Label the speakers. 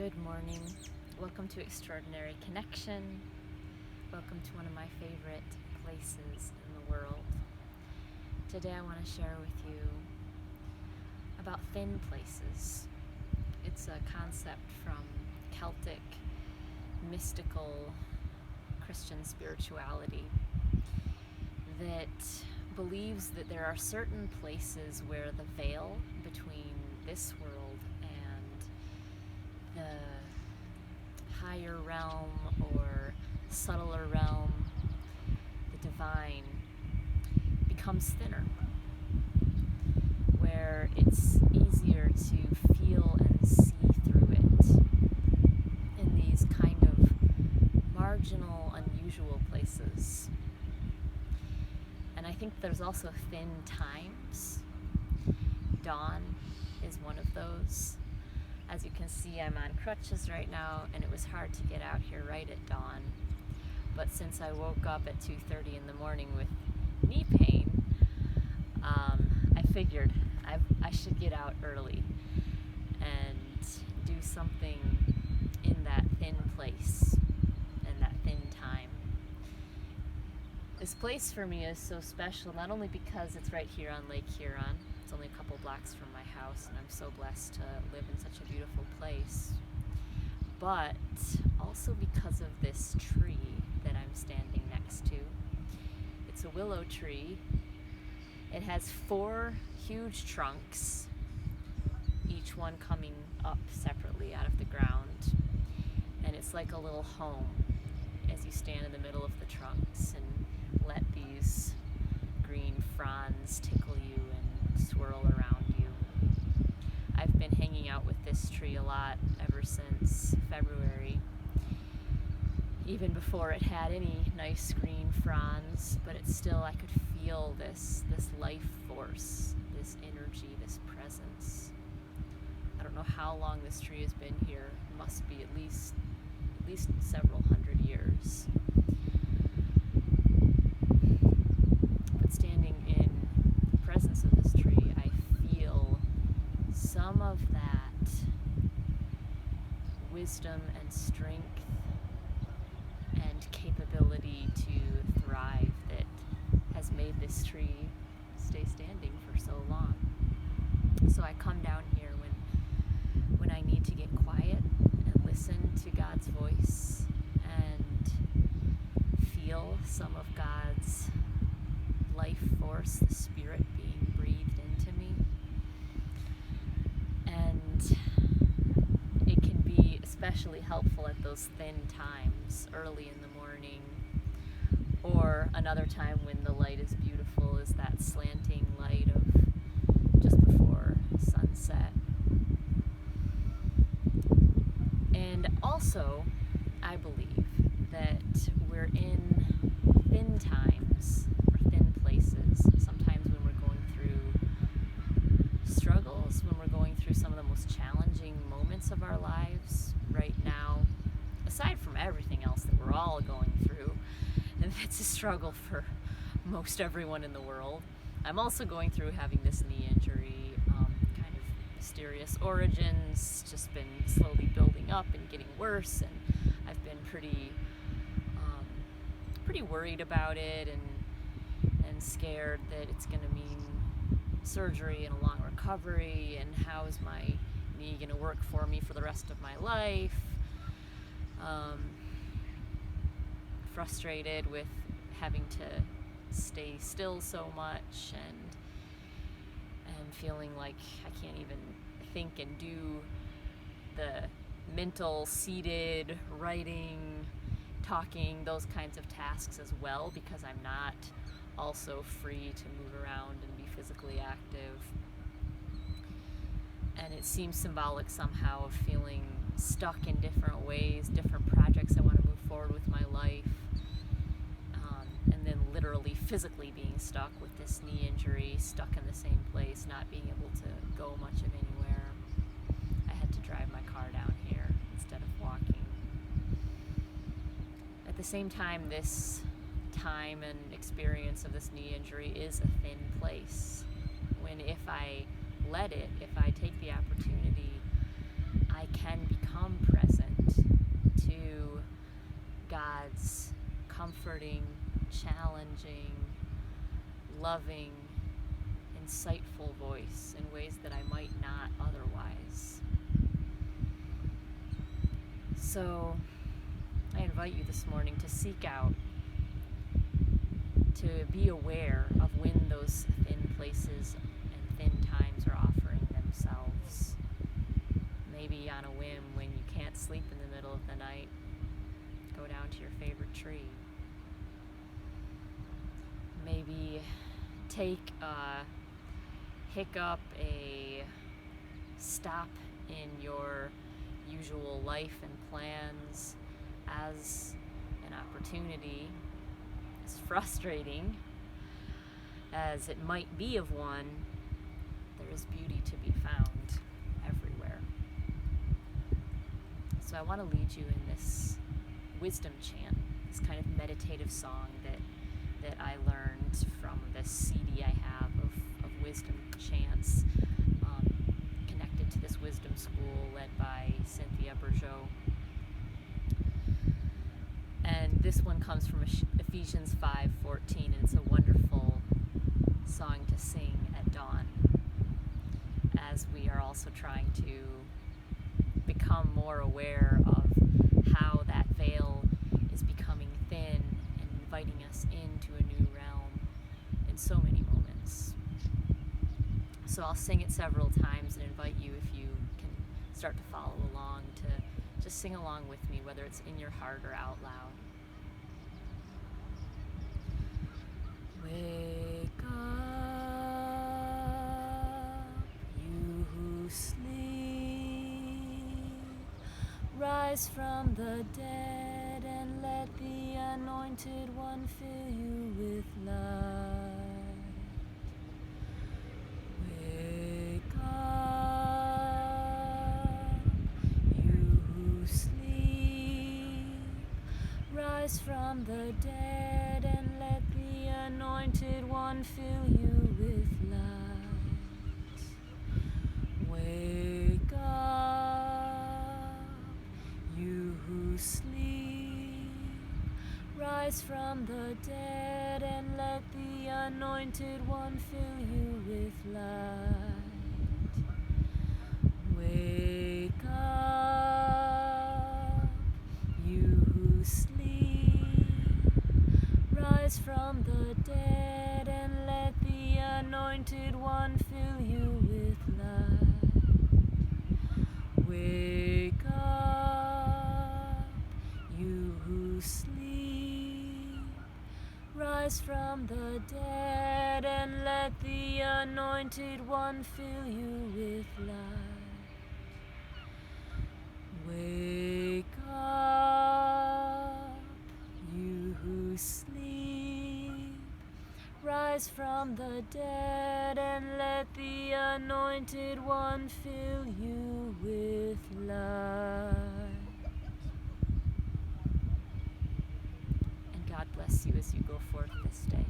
Speaker 1: Good morning. Welcome to Extraordinary Connection. Welcome to one of my favorite places in the world. Today I want to share with you about thin places. It's a concept from Celtic, mystical Christian spirituality that believes that there are certain places where the veil between this world and the higher realm or subtler realm, the divine, becomes thinner, where it's easier to feel and see through it in these kind of marginal, unusual places. And I think there's also thin times. Dawn is one of those. As you can see, I'm on crutches right now, and it was hard to get out here right at dawn. But since I woke up at 2:30 in the morning with knee pain, I figured I should get out early and do something in that thin place, in that thin time. This place for me is so special, not only because it's right here on Lake Huron. It's only a couple blocks from my house, and I'm so blessed to live in such a beautiful place, but also because of this tree that I'm standing next to. It's a willow tree. It has 4 huge trunks, each one coming up separately out of the ground, and it's like a little home as you stand in the middle of the trunks and let these green fronds tickle you and swirl around you. I've been hanging out with this tree a lot ever since February, even before it had any nice green fronds, but it's still, I could feel this life force, this energy, this presence. I don't know how long this tree has been here. It must be at least several hundred years. But standing in the presence of this tree, I feel some of that wisdom and strength and capability to thrive that has made this tree stay standing for so long. So I come down here when I need to get quiet and listen to God's voice and feel some of God's life force, the Spirit being breathed into me. And it can be especially helpful at those thin times, early in the morning, or another time when the light is beautiful is that slanting light of just before sunset. And also, I believe that we're in thin times or thin places, sometimes when we're going through struggles, when we're going through some of the most challenging moments of our lives right now, aside from everything else that we're all going through, and it's a struggle for most everyone in the world. I'm also going through having this knee injury, kind of mysterious origins, just been slowly building up and getting worse, and I've been pretty worried about it and scared that it's going to mean surgery and a long recovery, and how is my knee going to work for me for the rest of my life. Frustrated with having to stay still so much and feeling like I can't even think and do the mental, seated, writing, talking, those kinds of tasks as well, because I'm not also free to move around and be physically active. And it seems symbolic somehow of feeling stuck in different ways, different projects I want to move forward with my life, and then literally physically being stuck with this knee injury, stuck in the same place, not being able to go much of anywhere. I had to drive my car down here instead of walking. At the same time, this time and experience of this knee injury is a thin place, when if I let it, if I take the opportunity, I can become present comforting, challenging, loving, insightful voice in ways that I might not otherwise. So I invite you this morning to seek out, to be aware of when those thin places and thin times are offering themselves. Maybe on a whim, when you can't sleep in the middle of the night, go down to your favorite tree. Maybe take a hiccup, a stop in your usual life and plans as an opportunity, as frustrating as it might be of one. There is beauty to be found everywhere. So I want to lead you in this wisdom chant, this kind of meditative song that I learned from this CD I have of wisdom chants, connected to this wisdom school led by Cynthia Bourgeot. And this one comes from Ephesians 5:14, and it's a wonderful song to sing at dawn, as we are also trying to become more aware of how that veil is becoming thin and inviting us into a new realm in so many moments. So I'll sing it several times and invite you, if you can start to follow along, to just sing along with me, whether it's in your heart or out loud. Wake up, you who sleep. Rise from the dead and let the anointed one fill you with light. Wake up, you who sleep. Rise from the dead and let the anointed one fill you with light. Wake up, you who sleep. Rise from the dead and let the anointed one fill you with light. Wake up, you who sleep. Rise from the dead and let the anointed one fill you with light. Wake up, you who sleep. Rise from the dead and let the anointed one fill you with light. Wake up, you who sleep. Rise from the dead and let the anointed one fill you with light. And God bless you as you go forth this day.